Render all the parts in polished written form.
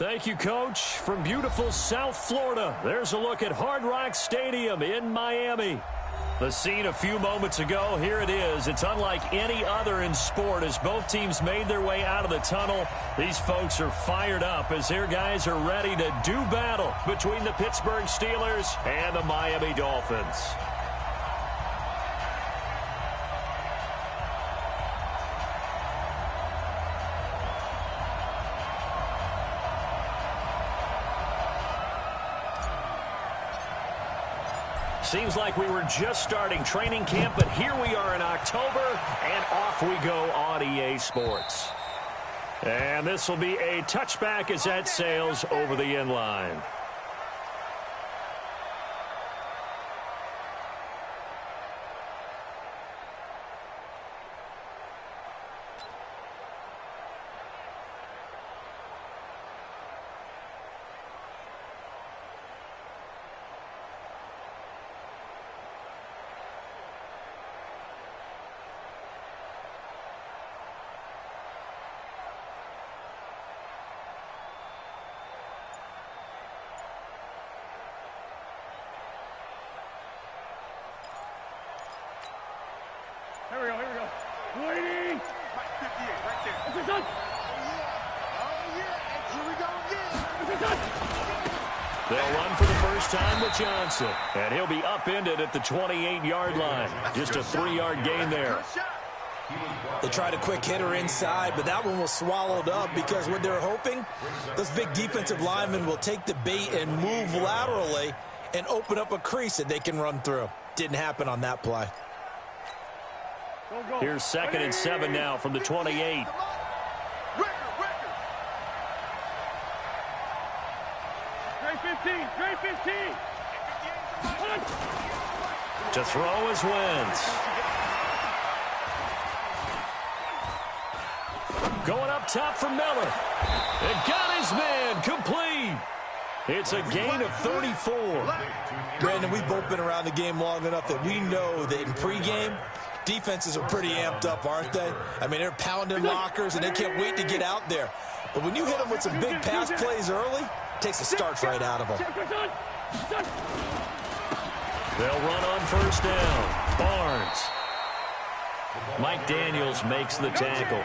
Thank you, Coach. From beautiful South Florida, there's a look at Hard Rock Stadium in Miami. The scene a few moments ago, here it is. It's unlike any other in sport as both teams made their way out of the tunnel. These folks are fired up as their guys are ready to do battle between the Pittsburgh Steelers and the Miami Dolphins. Seems like we were just starting training camp, but here we are in October, and off we go on EA Sports. And this will be a touchback as that sails over the end line. Here we go. Waiting. Right 58, right there. This is done. Oh, yeah. Here we go again. This is done. They'll run for the first time with Johnson. And he'll be upended at the 28-yard line. Just a 3-yard gain there. They tried a quick hitter inside, but that one was swallowed up because what they're hoping, those big defensive linemen will take the bait and move laterally and open up a crease that they can run through. Didn't happen on that play. Here's 2nd and 7 now from the 28. Trey 15. To throw is Wentz. Going up top for Miller. And got his man complete. It's a gain of 34. Brandon, we've both been around the game long enough that we know that in pregame, defenses are pretty amped up, aren't they? I mean, they're pounding lockers, and they can't wait to get out there. But when you hit them with some big pass plays early, it takes the starch right out of them. They'll run on first down. Barnes. Mike Daniels makes the tackle.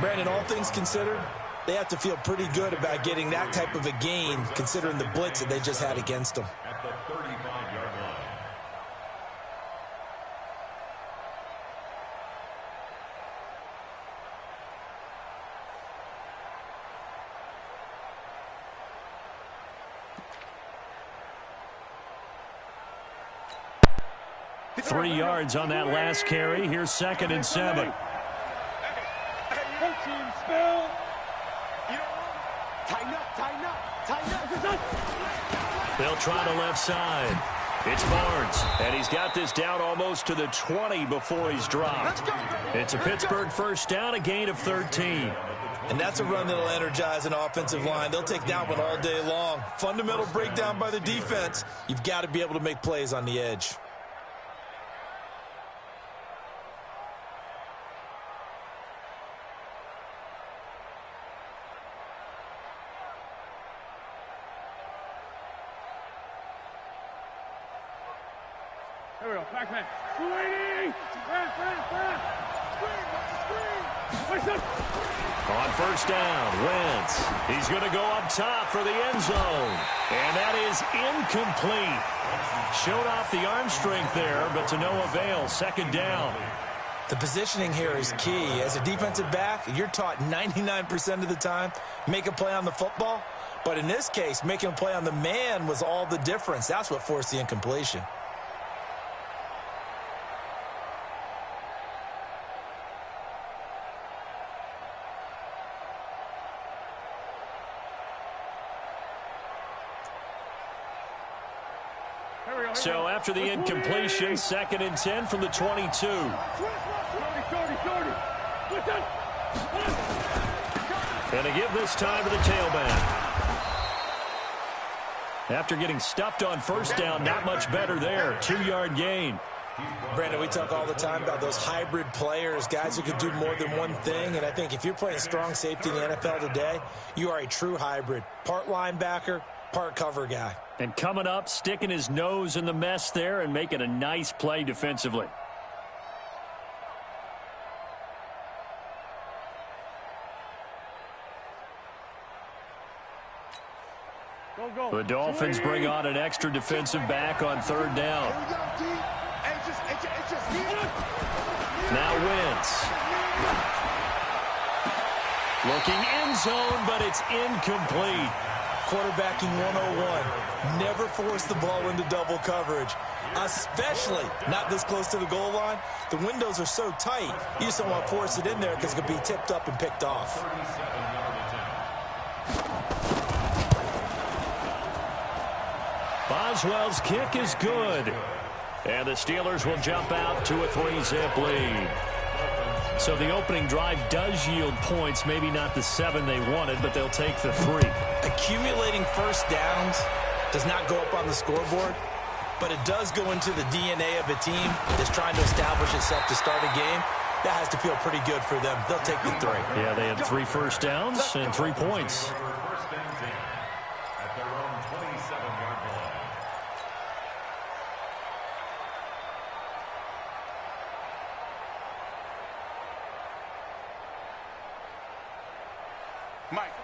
Brandon, all things considered, they have to feel pretty good about getting that type of a gain, considering the blitz that they just had against them. At the 35-yard line. Three yards on that last carry. Here's 2nd and 7. They'll try the left side. It's Barnes, and he's got this down almost to the 20 before he's dropped. It's a Pittsburgh first down, a gain of 13. And that's a run that'll energize an offensive line. They'll take that one all day long. Fundamental breakdown by the defense. You've got to be able to make plays on the edge. Here we go. Back man. Waiting. Screen. On first down, Wentz. He's going to go up top for the end zone. And that is incomplete. Showed off the arm strength there, but to no avail. 2nd down. The positioning here is key. As a defensive back, you're taught 99% of the time, make a play on the football. But in this case, making a play on the man was all the difference. That's what forced the incompletion. So after the incompletion, 2nd and 10 from the 22. And to give this time to the tailback. After getting stuffed on first down, not much better there. 2-yard gain. Brandon, we talk all the time about those hybrid players, guys who can do more than one thing, and I think if you're playing strong safety in the NFL today, you are a true hybrid. Part linebacker, part cover guy. And coming up, sticking his nose in the mess there and making a nice play defensively. The Dolphins bring on an extra defensive back on third down. Now Wentz. Looking end zone, but it's incomplete. Quarterbacking 101. Never force the ball into double coverage, especially not this close to the goal line. The windows are so tight, you just don't want to force it in there because it could be tipped up and picked off. Boswell's kick is good. And the Steelers will jump out to a 3-zip lead. So the opening drive does yield points, maybe not the 7 they wanted, but they'll take the 3. Accumulating first downs does not go up on the scoreboard, but it does go into the DNA of a team that's trying to establish itself to start a game. That has to feel pretty good for them. They'll take the 3. Yeah, they had 3 first downs and 3 points.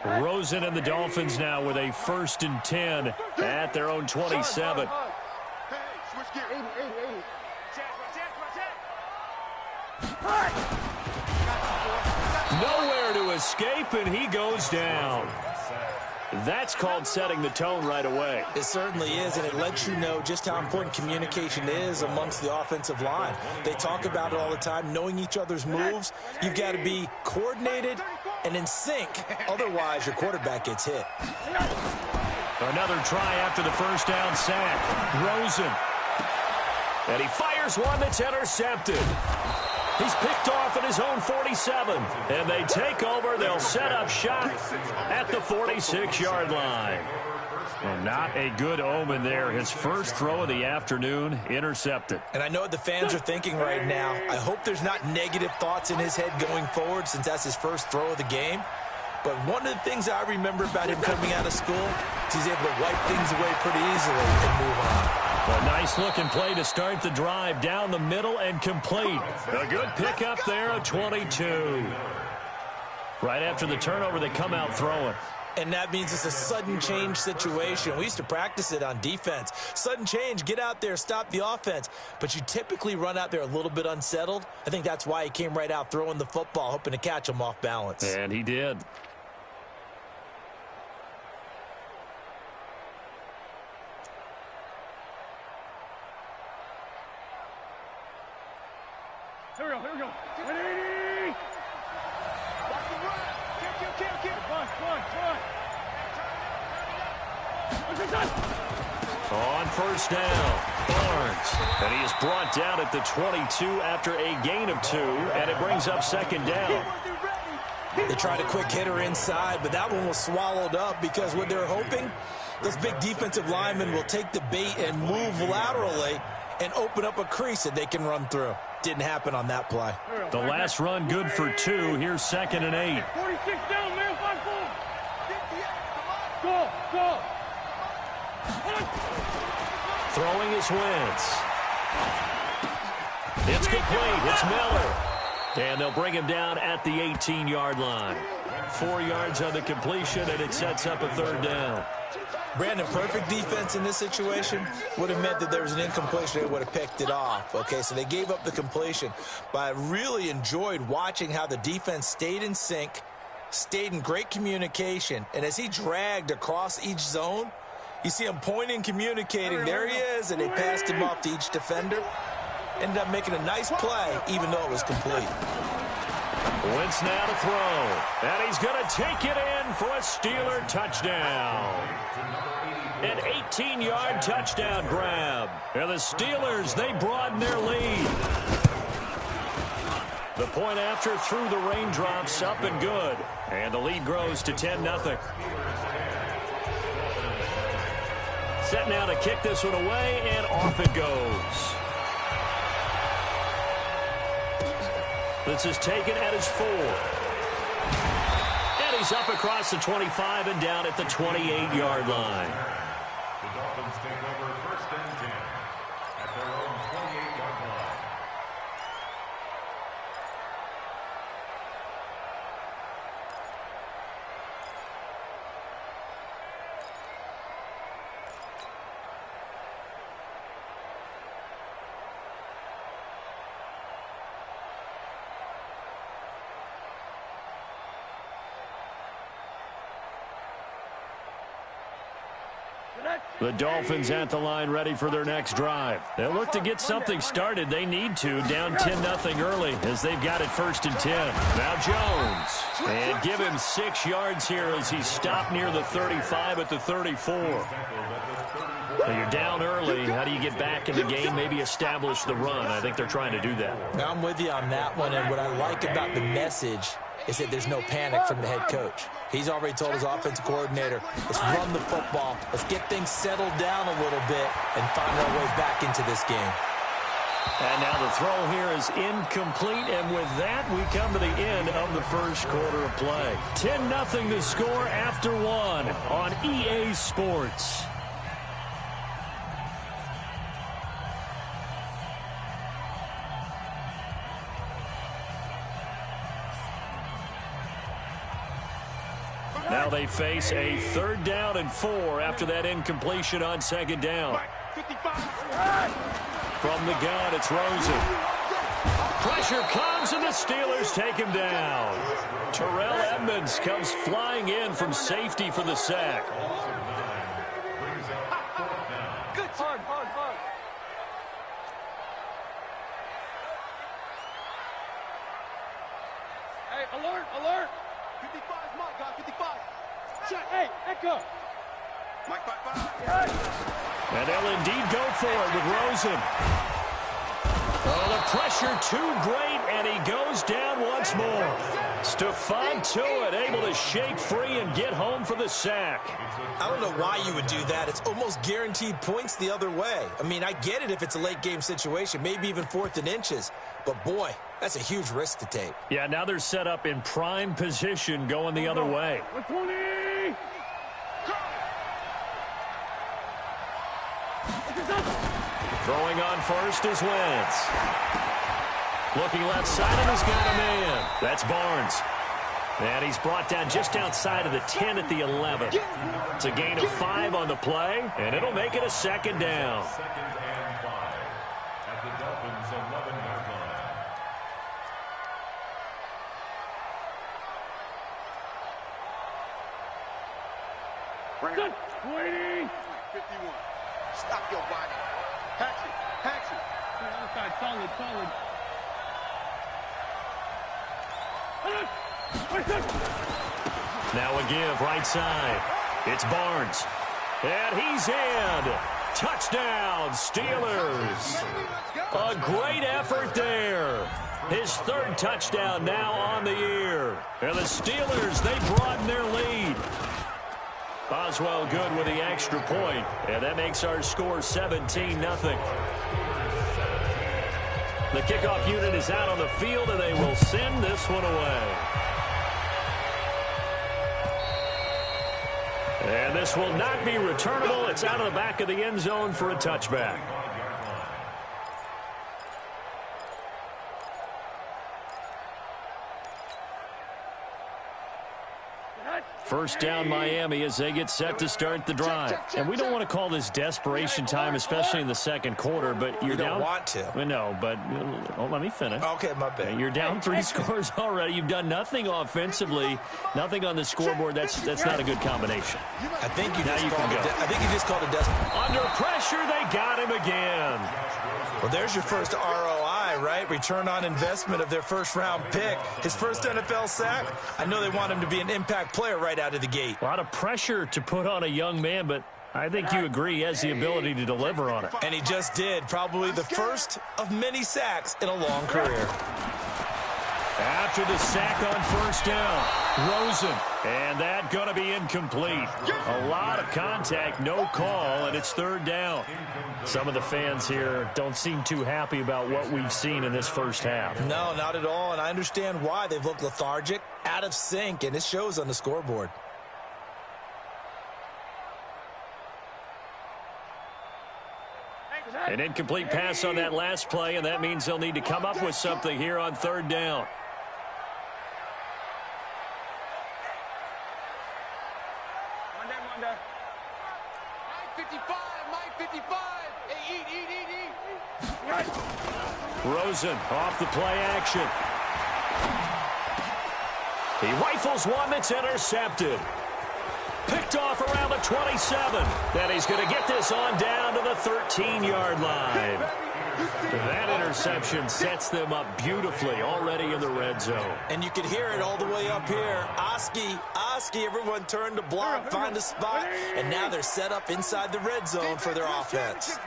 Rosen and the Dolphins now with a 1st and 10 at their own 27. Nowhere to escape, and he goes down. That's called setting the tone right away. It certainly is, and it lets you know just how important communication is amongst the offensive line. They talk about it all the time, knowing each other's moves. You've got to be coordinated and in sync. Otherwise, your quarterback gets hit. Another try after the first down sack. Rosen. And he fires one that's intercepted. He's picked off at his own 47. And they take over. They'll set up shop at the 46-yard line. Well, not a good omen there. His first throw of the afternoon intercepted. And I know what the fans are thinking right now. I hope there's not negative thoughts in his head going forward since that's his first throw of the game. But one of the things I remember about him coming out of school is he's able to wipe things away pretty easily and move on. A nice-looking play to start the drive down the middle and complete. A good pickup there at 22. Right after the turnover, they come out throwing. And that means it's a sudden change situation. We used to practice it on defense. Sudden change, get out there, stop the offense. But you typically run out there a little bit unsettled. I think that's why he came right out throwing the football, hoping to catch him off balance. And he did. Here we go. 180! On first down, Barnes. And he is brought down at the 22 after a gain of 2, and it brings up 2nd down. They tried a quick hitter inside, but that one was swallowed up because what they're hoping, those big defensive linemen will take the bait and move laterally and open up a crease that they can run through. Didn't happen on that play. The last run good for 2. Here's 2nd and 8. 46 down, man. 5-4. Go. Throwing is Wentz. It's complete. It's Miller. And they'll bring him down at the 18-yard line. 4 yards on the completion, and it sets up a 3rd down. Brandon, perfect defense in this situation would have meant that there was an incompletion. They would have picked it off. Okay, so they gave up the completion. But I really enjoyed watching how the defense stayed in sync, stayed in great communication. And as he dragged across each zone, you see him pointing, communicating. There he is, and they passed him off to each defender. Ended up making a nice play, even though it was complete. Wentz now to throw. And he's going to take it in for a Steeler touchdown. An 18-yard touchdown grab. And the Steelers, they broaden their lead. The point after through the raindrops, up and good. And the lead grows to 10-0. Set now to kick this one away, and off it goes. This is taken at his 4. And he's up across the 25 and down at the 28-yard line. The Dolphins take over 1st and 10 at their own 28-yard line. The Dolphins at the line ready for their next drive. They'll look to get something started. They need to, down 10-0 early as they've got it 1st and 10. Now Jones. And give him 6 yards here as he's stopped near the 35 at the 34. Now you're down early. How do you get back in the game? Maybe establish the run. I think they're trying to do that. Now I'm with you on that one, and what I like about the message is that there's no panic from the head coach. He's already told his offensive coordinator, let's run the football, let's get things settled down a little bit and find our way back into this game. And now the throw here is incomplete, and with that, we come to the end of the first quarter of play. 10-0 the score after 1 on EA Sports. Now they face a 3rd down and 4 after that incompletion on 2nd down. From the gun, it's Rosen. Pressure comes, and the Steelers take him down. Terrell Edmonds comes flying in from safety for the sack. Good. Hard. Hey, alert. 55 is Mike, guys, 55. Check, hey, echo. Mike, 5. And they'll indeed go for it with Rosen. Oh, the pressure too great, and he goes down once more. Stephon Tuitt able to shake free and get home for the sack. I don't know why you would do that. It's almost guaranteed points the other way. I mean, I get it if it's a late-game situation, maybe even 4th and inches. But, boy, that's a huge risk to take. Yeah, now they're set up in prime position going the other way. 20. Throwing on first is Wentz. Looking left side, and he's got a man. That's Barnes. And he's brought down just outside of the 10 at the 11. It's a gain of 5 on the play, and it'll make it a 2nd down. 2nd and 5 at the Dolphins' 11-yard line. Bring it. 20. 51. Stop your body. Hatch it. Outside, solid. Now a give right side. It's Barnes. And he's in. Touchdown, Steelers. A great effort there. His 3rd touchdown now on the year. And the Steelers, they broaden their lead. Boswell good with the extra point, and that makes our score 17-0. The kickoff unit is out on the field, and they will send this one away. And this will not be returnable. It's out of the back of the end zone for a touchback. First down Miami as they get set to start the drive. And we don't want to call this desperation time, especially in the 2nd quarter, but you're down. You don't want to. No, but let me finish. Okay, my bad. You're down 3 scores already. You've done nothing offensively, nothing on the scoreboard. That's not a good combination. I think you just called it desperate. Under pressure, they got him again. Well, there's your first ROI, right? Return on investment of their 1st-round pick. His first NFL sack. I know they want him to be an impact player right out of the gate. A lot of pressure to put on a young man, but I think you agree he has the ability to deliver on it. And he just did. Probably the first of many sacks in a long career. After the sack on first down, Rosen. And that going to be incomplete. A lot of contact, no call, and it's third down. Some of the fans here don't seem too happy about what we've seen in this first half. No, not at all, and I understand why. They've looked lethargic, out of sync, and it shows on the scoreboard. An incomplete pass on that last play, and that means they'll need to come up with something here on third down. Rosen off the play action. He rifles one that's intercepted. Picked off around the 27. Then he's going to get this on down to the 13-yard line. That interception sets them up beautifully already in the red zone. And you can hear it all the way up here. Oski, everyone turned to block, find a spot, and now they're set up inside the red zone for their offense.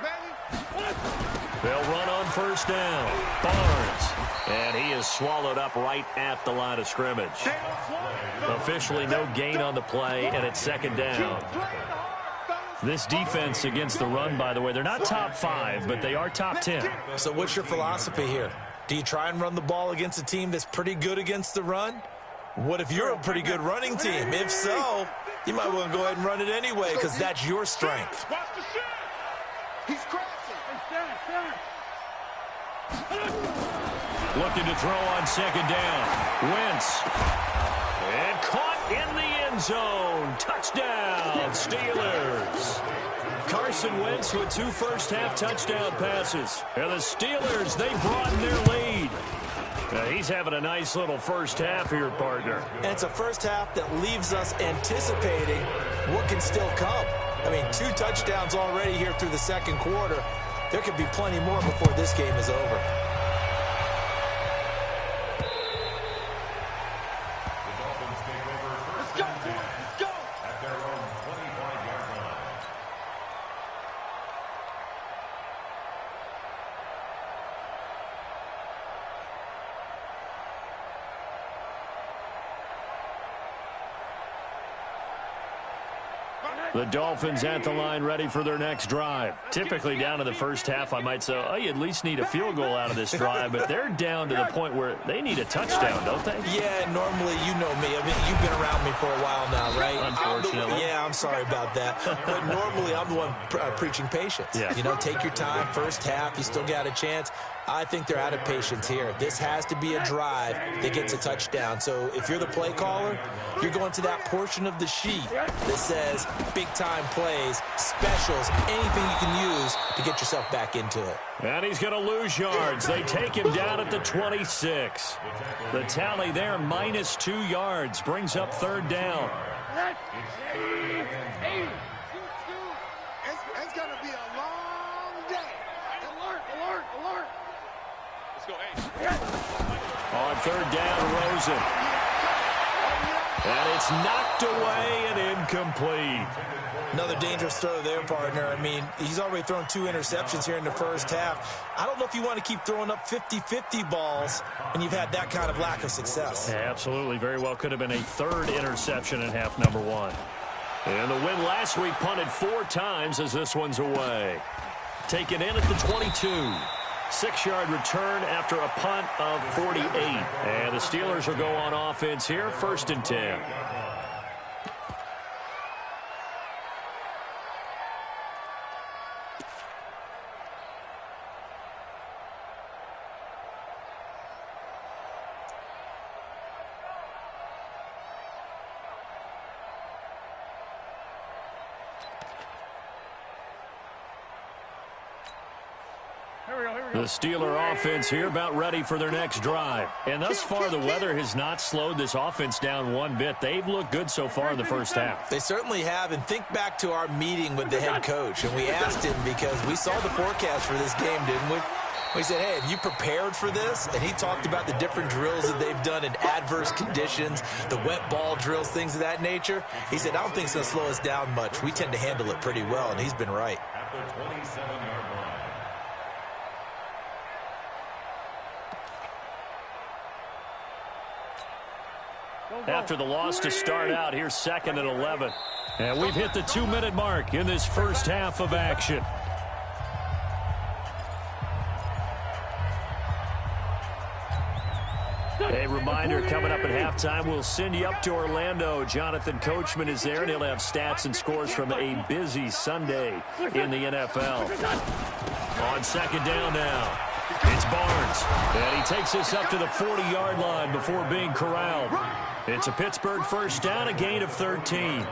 They'll run on first down. Barnes. And he is swallowed up right at the line of scrimmage. Officially no gain on the play, and it's second down. This defense against the run, by the way, they're not top 5, but they are top 10. So what's your philosophy here? Do you try and run the ball against a team that's pretty good against the run? What if you're a pretty good running team? If so, you might want to go ahead and run it anyway because that's your strength. He's crashing. Looking to throw on second down. Wentz. And caught in the end zone. Touchdown, Steelers. Carson Wentz with 2 first-half touchdown passes. And the Steelers, they broaden their lead. He's having a nice little first half here, partner. And it's a first half that leaves us anticipating what can still come. I mean, 2 touchdowns already here through the second quarter. There could be plenty more before this game is over. The Dolphins at the line ready for their next drive. Typically down to the first half, I might say, oh, you at least need a field goal out of this drive, but they're down to the point where they need a touchdown, don't they? Yeah, normally, you know me. I mean, you've been around me for a while now, right? Unfortunately. Yeah, I'm sorry about that. But normally, I'm the one preaching patience. Yeah. You know, take your time. First half, you still got a chance. I think they're out of patience here. This has to be a drive that gets a touchdown. So if you're the play caller, you're going to that portion of the sheet that says big-time plays, specials, anything you can use to get yourself back into it. And he's going to lose yards. They take him down at the 26. The tally there, -2 yards, brings up third down. It's going to be a long day. Alert. Let's go, On third down, Rosen. And it's knocked away and incomplete. Another dangerous throw there, partner. I mean, he's already thrown 2 interceptions here in the first half. I don't know if you want to keep throwing up 50-50 balls when you've had that kind of lack of success. Yeah, absolutely. Very well could have been a 3rd interception in half number 1. And the win last week punted 4 times as this one's away. Taken in at the 22. 6-yard return after a punt of 48. And the Steelers will go on offense here, 1st and 10. The Steeler offense here about ready for their next drive. And thus far, the weather has not slowed this offense down one bit. They've looked good so far in the first half. They certainly have. And think back to our meeting with the head coach. And we asked him because we saw the forecast for this game, didn't we? We said, hey, have you prepared for this? And he talked about the different drills that they've done in adverse conditions, the wet ball drills, things of that nature. He said, I don't think it's going to slow us down much. We tend to handle it pretty well, and he's been right. At the 27-yard line. after the loss to start out. Here's 2nd and 11. And we've hit the 2-minute mark in this first half of action. A reminder, coming up at halftime, we'll send you up to Orlando. Jonathan Coachman is there, and he'll have stats and scores from a busy Sunday in the NFL. On 2nd down now, it's Barnes. And he takes us up to the 40-yard line before being corralled. It's a Pittsburgh first down, a gain of 13.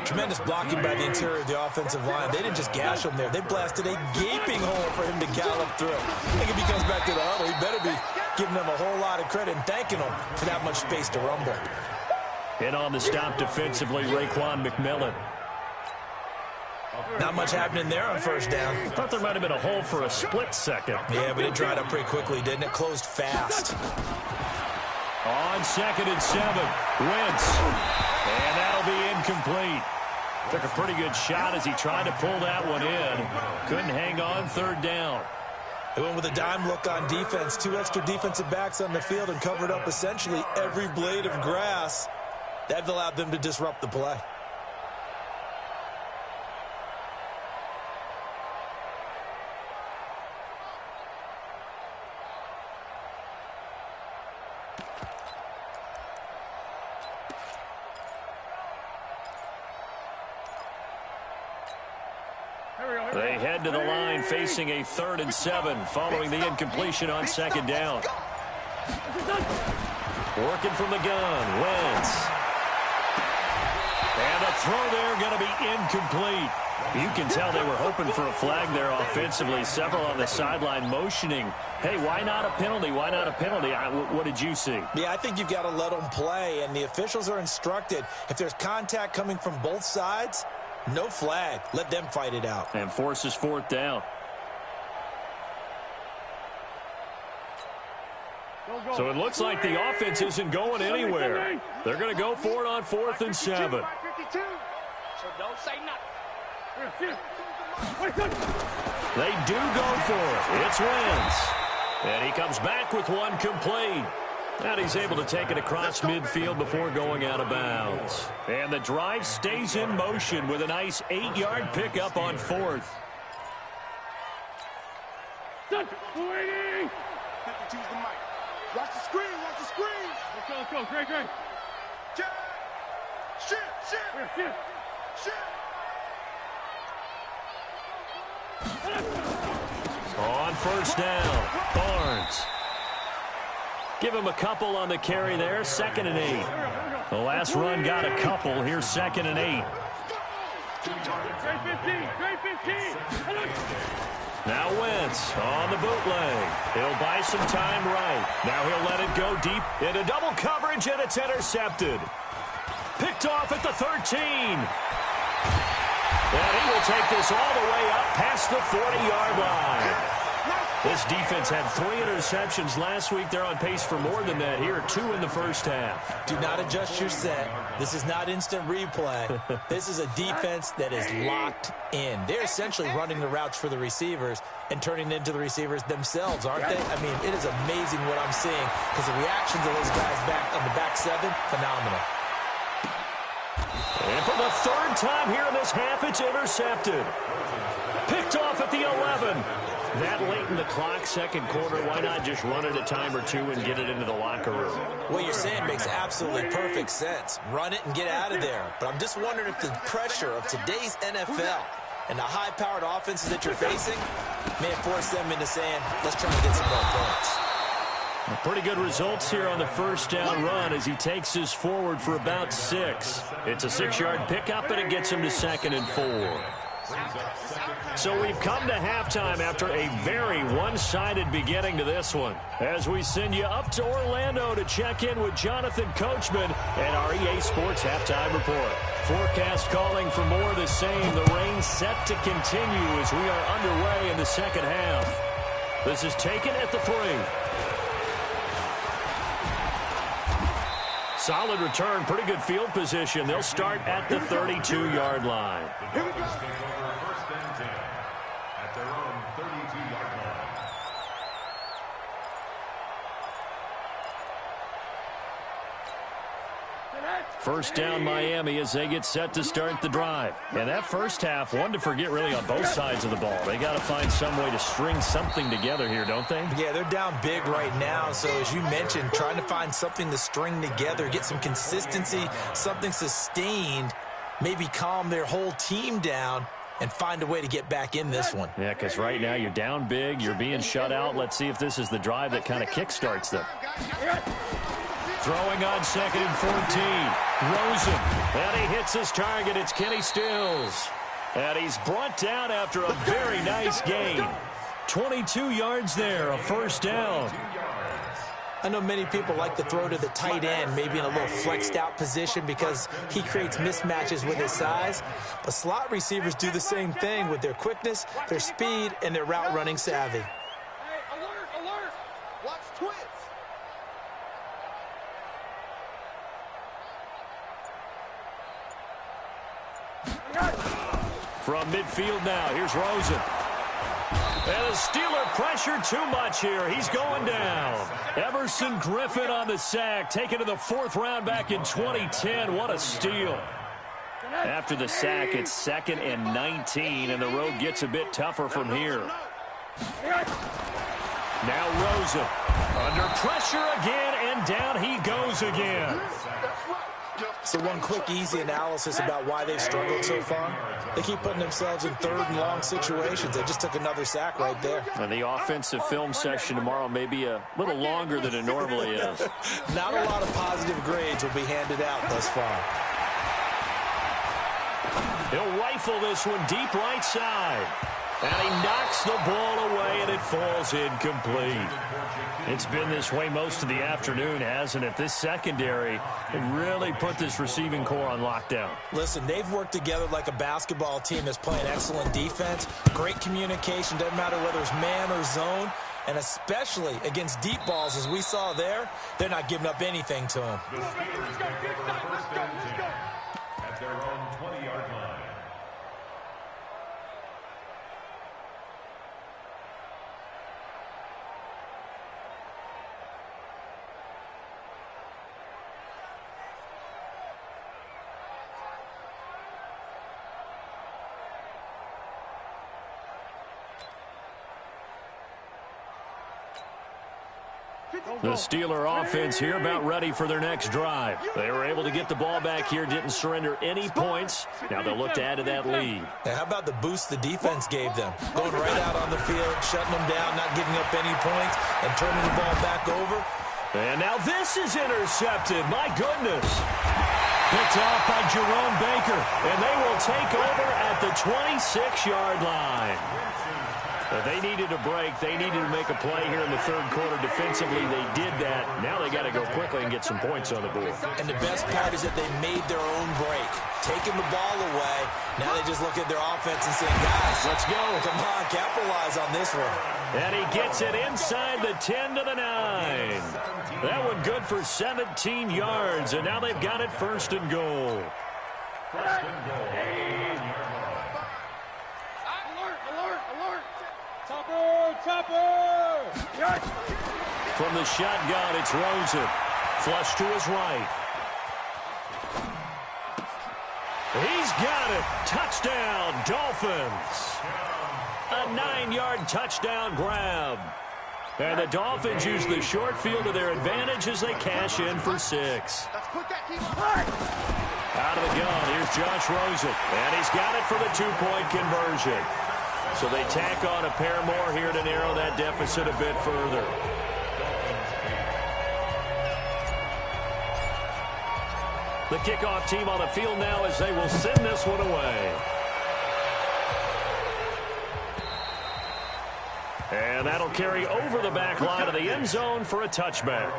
Tremendous blocking by the interior of the offensive line. They didn't just gash him there. They blasted a gaping hole for him to gallop through. I think if he comes back to the huddle, he better be giving them a whole lot of credit and thanking them for that much space to rumble. And on the stop defensively, Raekwon McMillan. Not much happening there on first down. I thought there might have been a hole for a split second. Yeah, but it dried up pretty quickly, didn't it? Closed fast. On 2nd and 7, Wentz. And that'll be incomplete. Took a pretty good shot as he tried to pull that one in. Couldn't hang on 3rd down. They went with a dime look on defense. 2 extra defensive backs on the field and covered up essentially every blade of grass. That allowed them to disrupt the play. They head to the line facing a 3rd and 7 following the incompletion on 2nd down. Working from the gun, Wentz. And a throw there going to be incomplete. You can tell they were hoping for a flag there offensively. Several on the sideline motioning, hey, why not a penalty? Why not a penalty? What did you see? Yeah, I think you've got to let them play, and the officials are instructed. If there's contact coming from both sides, no flag. Let them fight it out. And forces 4th down. So it looks like the offense isn't going anywhere. They're going to go for it on 4th and 7. So don't say nothing. They do go for it. It's Wentz. And he comes back with one complete. And he's able to take it across midfield before going out of bounds. And the drive stays in motion with a nice 8-yard pickup on 4th. 52's the mic. Watch the screen, watch the screen. Let's go, great. Shit. On first down, Barnes. Give him a couple on the carry there, 2nd and 8. The last run got a couple. Here's 2nd and 8. Great 15. Now Wentz on the bootleg. He'll buy some time right. Now he'll let it go deep into double coverage, and it's intercepted. Picked off at the 13. And he will take this all the way up past the 40-yard line. This defense had 3 interceptions last week. They're on pace for more than that here. 2 in the first half. Do not adjust your set. This is not instant replay. This is a defense that is locked in. They're essentially running the routes for the receivers and turning into the receivers themselves, aren't they? I mean, it is amazing what I'm seeing because the reactions of those guys back on the back 7, phenomenal. And for the 3rd time here in this half, it's intercepted. Picked off at the 11. That late in the clock, 2nd quarter, why not just run it a time or 2 and get it into the locker room? What you're saying makes absolutely perfect sense. Run it and get out of there. But I'm just wondering if the pressure of today's NFL and the high-powered offenses that you're facing may force them into saying, let's try and get some more points. Pretty good results here on the first down run as he takes this forward for about 6. It's a 6-yard pickup, and it gets him to 2nd and 4. So we've come to halftime after a very one-sided beginning to this one. As we send you up to Orlando to check in with Jonathan Coachman and our EA Sports Halftime Report. Forecast calling for more of the same. The rain set to continue as we are underway in the second half. This is taken at the 3. Solid return, pretty good field position. They'll start at the 32-yard line. Here we go. Take over 1st and 10 at their own 32-yard line. First down Miami as they get set to start the drive. And that first half, one to forget really on both sides of the ball. They got to find some way to string something together here, don't they? Yeah, they're down big right now. So as you mentioned, trying to find something to string together, get some consistency, something sustained, maybe calm their whole team down and find a way to get back in this one. Yeah, because right now you're down big, you're being shut out. Let's see if this is the drive that kind of kickstarts them. Throwing on 2nd and 14. Rosen. And he hits his target. It's Kenny Stills. And he's brought down after a very nice gain. 22 yards there, a first down. I know many people like to throw to the tight end, maybe in a little flexed out position because he creates mismatches with his size. But slot receivers do the same thing with their quickness, their speed, and their route running savvy. Hey, alert, alert. Watch twins. From midfield now, here's Rosen. And the Steeler pressure too much here. He's going down. Everson Griffin on the sack, taken to the 4th round back in 2010. What a steal. After the sack, it's 2nd and 19, and the road gets a bit tougher from here. Now Rosen under pressure again, and down he goes again. So one quick, easy analysis about why they've struggled so far. They keep putting themselves in 3rd and long situations. They just took another sack right there. And the offensive film section tomorrow may be a little longer than it normally is. Not a lot of positive grades will be handed out thus far. He'll rifle this one deep right side. And he knocks the ball away, and it falls incomplete. It's been this way most of the afternoon, hasn't it? This secondary really put this receiving core on lockdown. Listen, they've worked together like a basketball team that's playing excellent defense. Great communication, doesn't matter whether it's man or zone. And especially against deep balls, as we saw there, they're not giving up anything to them. The Steelers take over 1st and 10 at their own 20-yard line. The Steeler offense here about ready for their next drive. They were able to get the ball back here, didn't surrender any points. Now they'll look to add to that lead. Now, how about the boost the defense gave them? Going right out on the field, shutting them down, not giving up any points, and turning the ball back over. And now this is intercepted. My goodness. Picked off by Jerome Baker. And they will take over at the 26-yard line. But they needed a break. They needed to make a play here in the 3rd quarter. Defensively, they did that. Now they got to go quickly and get some points on the board. And the best part is that they made their own break. Taking the ball away. Now they just look at their offense and say, guys, let's go. Come on, capitalize on this one. And he gets it inside the 10 to the 9. That one good for 17 yards. And now they've got it 1st and goal. 1st and goal. Chopper! From the shotgun, it's Rosen. Flush to his right. He's got it. Touchdown, Dolphins. A 9-yard touchdown grab. And the Dolphins use the short field to their advantage as they cash in for 6. Out of the gun, here's Josh Rosen. And he's got it for the 2-point conversion. So they tack on a pair more here to narrow that deficit a bit further. The kickoff team on the field now as they will send this one away. And that'll carry over the back line of the end zone for a touchback.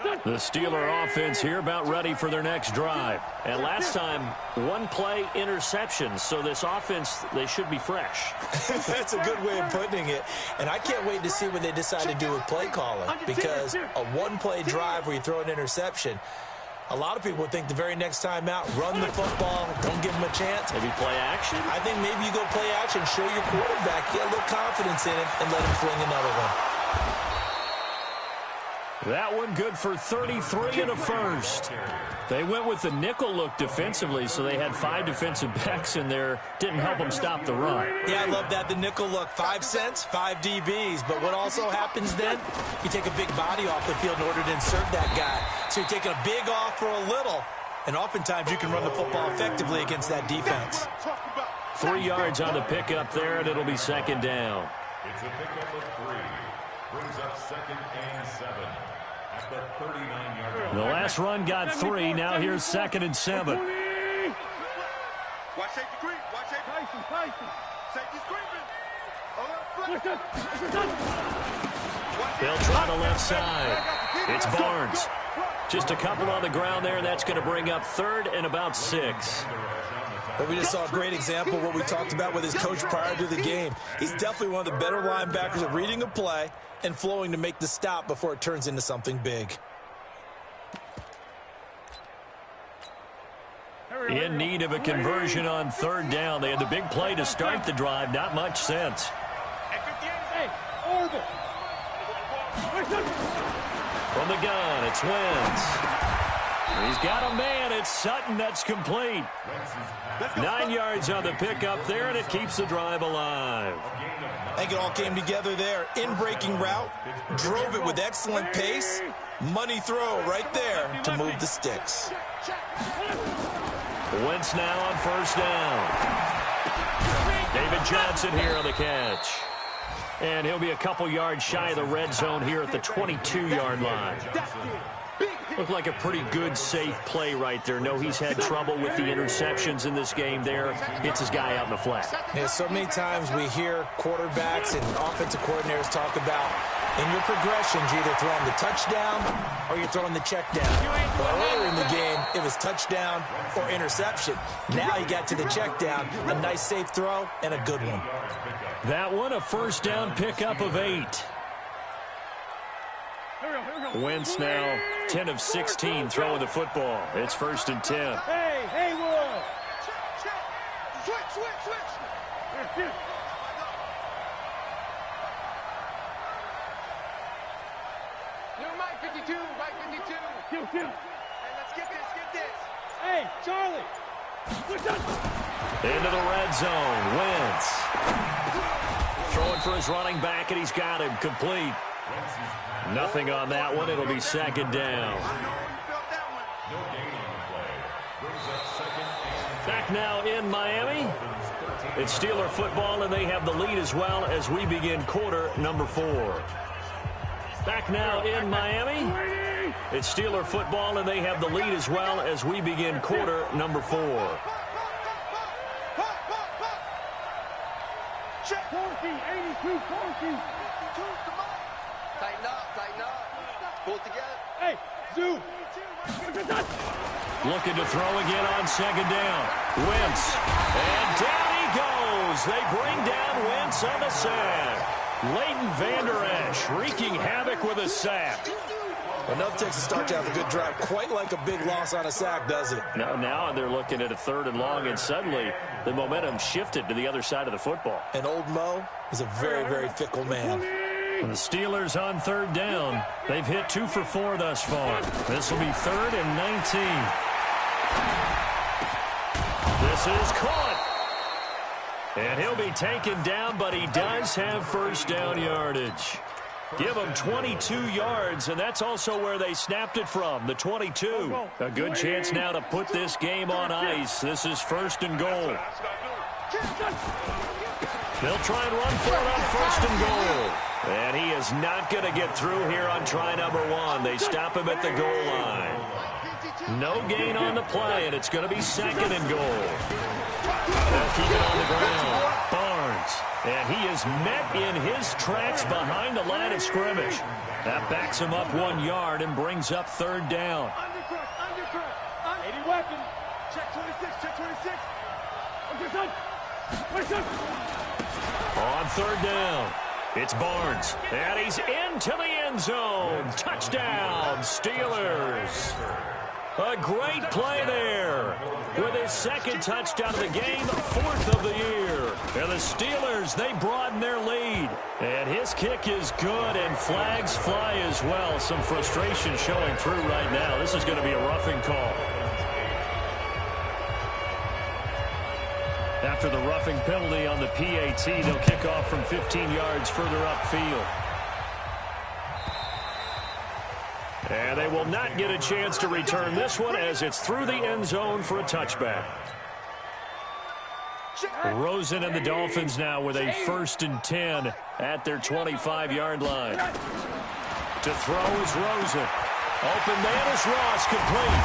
The Steeler offense here about ready for their next drive. And last time, one play interception. So this offense, they should be fresh. That's a good way of putting it. And I can't wait to see what they decide to do with play calling. Because a one-play drive where you throw an interception, a lot of people would think the very next time out, run the football, don't give them a chance. Maybe play action? I think maybe you go play action, show your quarterback, get a little confidence in him, and let him fling another one. That one good for 33 and a first. They went with the nickel look defensively, so they had 5 defensive backs in there. Didn't help them stop the run. Yeah, I love that, the nickel look. 5 cents, 5 DBs. But what also happens then, you take a big body off the field in order to insert that guy. So you're taking a big off for a little. And oftentimes you can run the football effectively against that defense. 3 yards on the pickup there, and it'll be second down. It's a pickup of 3. Brings up 2nd and 7. At the 39-yard line. The last run got 3. Now here's 2nd and 7. Watch safety creep. Watch safety creep. Safety's creeping. They'll try the left side. It's Barnes. Just a couple on the ground there, and that's going to bring up 3rd and about 6. But we just saw a great example of what we talked about with his coach prior to the game. He's definitely one of the better linebackers at reading a play and flowing to make the stop before it turns into something big. In need of a conversion on 3rd down. They had the big play to start the drive. Not much sense. From the gun, it's Wentz. He's got a man. It's Sutton. That's complete. 9 yards on the pickup there, and it keeps the drive alive. I think it all came together there. In-breaking route, drove it with excellent pace. Money throw right there to move the sticks. Wentz now on 1st down. David Johnson here on the catch. And he'll be a couple yards shy of the red zone here at the 22-yard line. Looked like a pretty good, safe play right there. No, he's had trouble with the interceptions in this game there. Hits his guy out in the flat. Yeah, so many times we hear quarterbacks and offensive coordinators talk about in your progressions, you're either throwing the touchdown or you're throwing the check down. Well, earlier in the game, it was touchdown or interception. Now you got to the check down, a nice safe throw, and a good one. That one, a 1st down pickup of 8. Wentz now 10 of 16 throwing the football. It's 1st and 10. Hey, Wood. Switch. Here. Mike 52. Hey, let's get this. Hey, Charlie. Into the red zone. Wentz. Throwing for his running back, and he's got him complete. Nothing on that one. It'll be 2nd down. Back now in Miami. It's Steeler football, and they have the lead as well as we begin quarter number 4. Back now in Miami. It's Steeler football, and they have the lead as well as we begin quarter number 4. Check 14, 82, 14. Tighten up. Pull it together. Hey, Zoo. Looking to throw again on 2nd down. Wentz. And down he goes. They bring down Wentz on the sack. Leighton Vander Esch wreaking havoc with a sack. Enough takes a start to have a good drive. Quite like a big loss on a sack, does it? Now they're looking at a 3rd and long, and suddenly the momentum shifted to the other side of the football. And old Mo is a very, very fickle man. The Steelers on 3rd down. They've hit 2 for 4 thus far. This will be 3rd and 19. This is caught. And he'll be taken down, but he does have 1st down yardage. Give them 22 yards, and that's also where they snapped it from, the 22. A good chance now to put this game on ice. This is 1st and goal. They'll try and run for it on 1st and goal. And he is not going to get through here on try number 1. They stop him at the goal line. No gain on the play, and it's going to be 2nd and goal. They'll keep it on the ground. Barnes And he is met in his tracks behind the line of scrimmage. That backs him up 1 yard and brings up third down. Undercut. 80 weapon. Check 26. On third down, it's Barnes. And he's into the end zone. Touchdown, Steelers. A great play there. With his second touchdown of the game, fourth of the year. And the Steelers, they broaden their lead. And his kick is good, and flags fly as well. Some frustration showing through right now. This is going to be a roughing call. After the roughing penalty on the PAT, they'll kick off from 15 yards further upfield. And they will not get a chance to return this one as it's through the end zone for a touchback. Rosen and the Dolphins now with a 1st and 10 at their 25-yard line. To throw is Rosen. Open man is Ross, complete.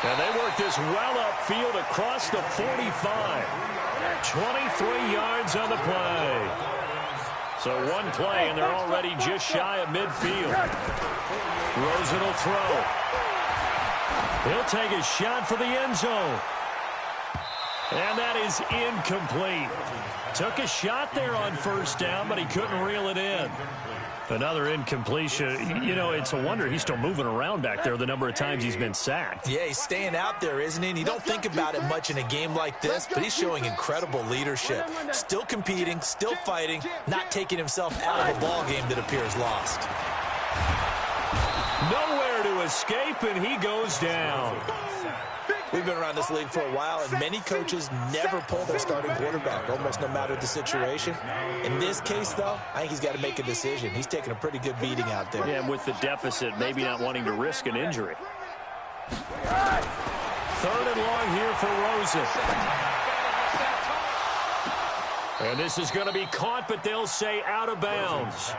And they work this well upfield across the 45. 23 yards on the play. So one play, and they're already just shy of midfield. Rosen will throw. He'll take a shot for the end zone. And that is incomplete. Took a shot there on first down, but he couldn't reel it in. Another incompletion. You know, it's a wonder he's still moving around back there the number of times he's been sacked. Yeah, he's staying out there, isn't he? And you don't think about it much in a game like this, but he's showing incredible leadership. Still competing, still fighting, not taking himself out of a ball game that appears lost. Nowhere to escape, and he goes down. We've been around this league for a while, and many coaches never pull their starting quarterback, almost no matter the situation. In this case, though, I think he's got to make a decision. He's taking a pretty good beating out there. Yeah, and with the deficit, maybe not wanting to risk an injury. 3rd and long here for Rosen. And this is going to be caught, but they'll say out of bounds.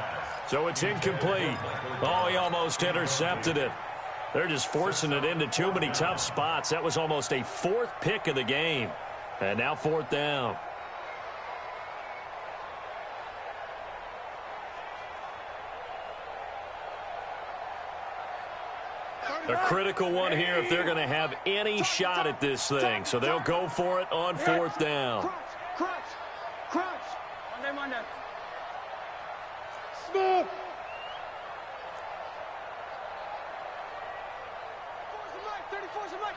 So it's incomplete. Oh, he almost intercepted it. They're just forcing it into too many tough spots. That was almost a 4th pick of the game. And now 4th down. A critical one here if they're going to have any shot at this thing. So they'll go for it on 4th down. Crunch. Monday. Smooth.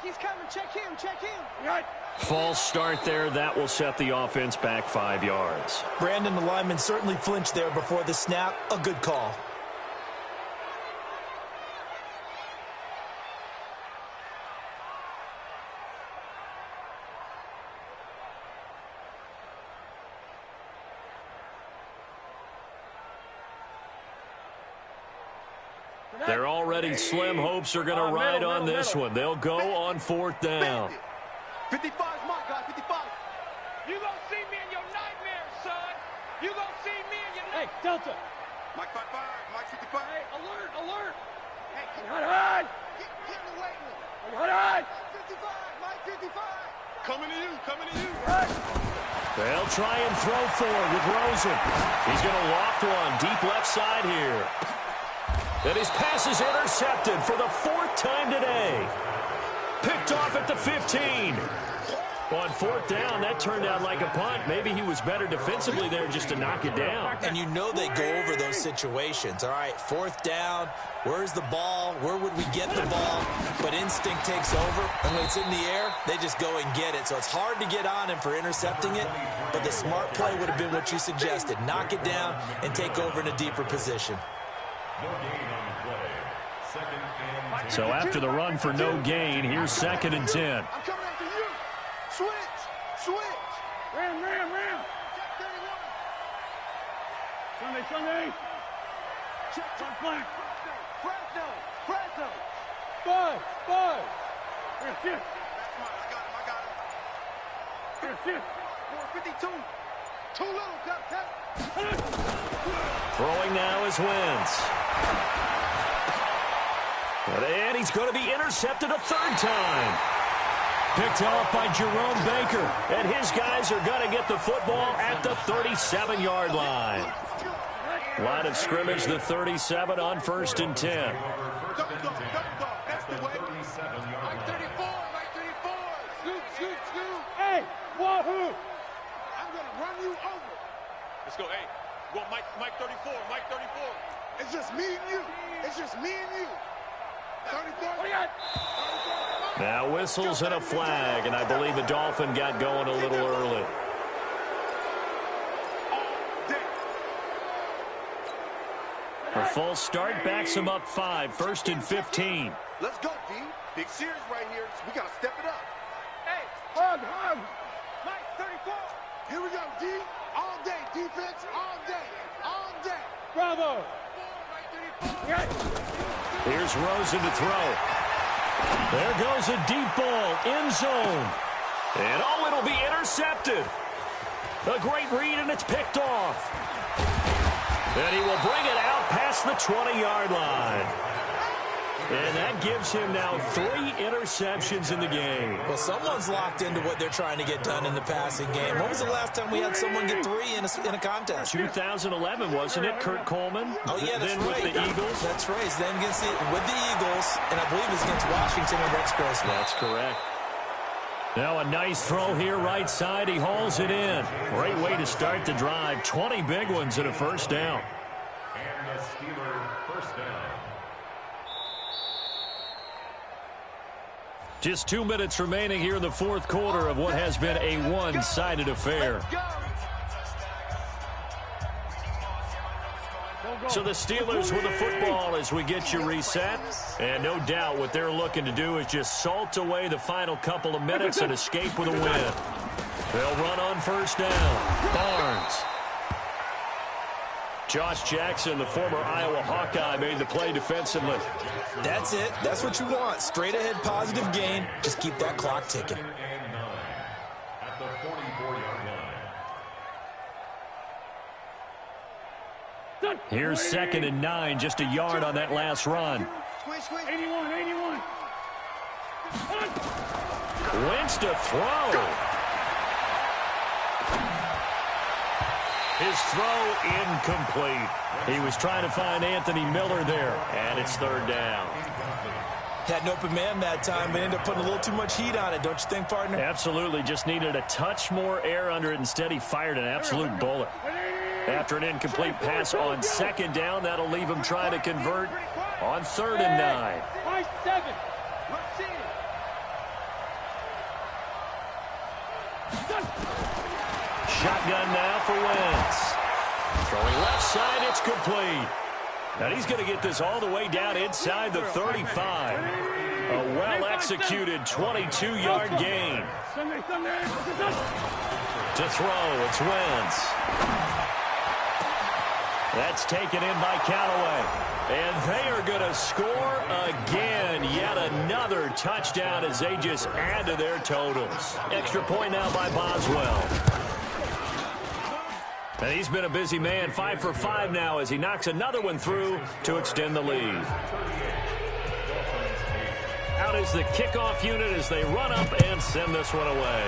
He's coming. Check him. False start there. That will set the offense back 5 yards. Brandon, the lineman certainly flinched there before the snap. A good call. They're already slim hopes are going to ride on this one. They'll go on 4th down. 55 is my guy, 55. You gonna see me in your nightmares, son. You gonna see me in your nightmares. Hey, Delta. Mike 55, Mike 55. Hey, alert. Hey, hot. Get in the way. Hot. 55, Mike 55. Coming to you. Right. They'll try and throw forward with Rosen. He's going to loft one deep left side here. And his pass is intercepted for the 4th time today. Picked off at the 15. On 4th down, that turned out like a punt. Maybe he was better defensively there just to knock it down. And you know they go over those situations. All right, 4th down, where's the ball? Where would we get the ball? But instinct takes over, and when it's in the air, they just go and get it. So it's hard to get on him for intercepting it, but the smart play would have been what you suggested. Knock it down and take over in a deeper position. So after the run for no gain, here's 2nd and 10. I'm coming after you. Switch. Ram. Check 31. Sunday. Check flank. Fresno. 5. Here's shift. I got him. Here's shift. 452. Too little, cut. Throwing now is Wentz. And he's going to be intercepted a 3rd time. Picked off by Jerome Baker. And his guys are going to get the football at the 37-yard line. Line of scrimmage, the 37 on 1st and 10. That's the way. Mike 34, Mike 34. Scoot, scoot, scoot. Hey, wahoo. I'm going to run you over. Let's go, hey. Well, Mike 34, Mike 34. It's just me and you. It's just me and you. 34. Now whistles and a flag, and I believe the Dolphin got going a little early. A false start backs him up 5, 1st and 15. Let's go, D. Big series right here. We got to step it up. Hey, hug. Mike 34. Here we go, D. All day. Defense all day. All day. Bravo. Here's Rosen to throw. There goes a deep ball, end zone. And oh, it'll be intercepted. A great read, and it's picked off. And he will bring it out past the 20-yard line. And that gives him now 3 interceptions in the game. Well, someone's locked into what they're trying to get done in the passing game. When was the last time we had someone get 3 in a contest? 2011, wasn't it, Kurt Coleman? Oh, yeah, that's then right. With the Eagles. That's right. Then with the Eagles, and I believe it's against Washington and Rex Grossman. That's correct. Now a nice throw here right side. He hauls it in. Great way to start the drive. 20 big ones and a first down. And the Steeler first down. Just 2 minutes remaining here in the 4th quarter of what has been a one-sided affair. So the Steelers with the football as we get you reset. And no doubt what they're looking to do is just salt away the final couple of minutes and escape with a win. They'll run on first down. Barnes. Josh Jackson, the former Iowa Hawkeye, made the play defensively. That's it. That's what you want. Straight ahead positive gain. Just keep that clock ticking. And 9 at the 44-yard line. Here's 2nd and 9, just a yard on that last run. 81. Wentz to throw. His throw incomplete. He was trying to find Anthony Miller there, and it's 3rd down. Had an open man that time, but ended up putting a little too much heat on it, don't you think, partner? Absolutely. Just needed a touch more air under it. Instead, he fired an absolute bullet. After an incomplete pass on 2nd down, that'll leave him trying to convert on 3rd and 9. 7. Shotgun now for Wentz. Throwing left side, it's complete. And he's going to get this all the way down inside the 35. A well-executed 22-yard gain. To throw, it's Wentz. That's taken in by Callaway. And they are going to score again. Yet another touchdown as they just add to their totals. Extra point now by Boswell. And he's been a busy man, 5 for 5 now as he knocks another one through to extend the lead. Out is the kickoff unit as they run up and send this one away.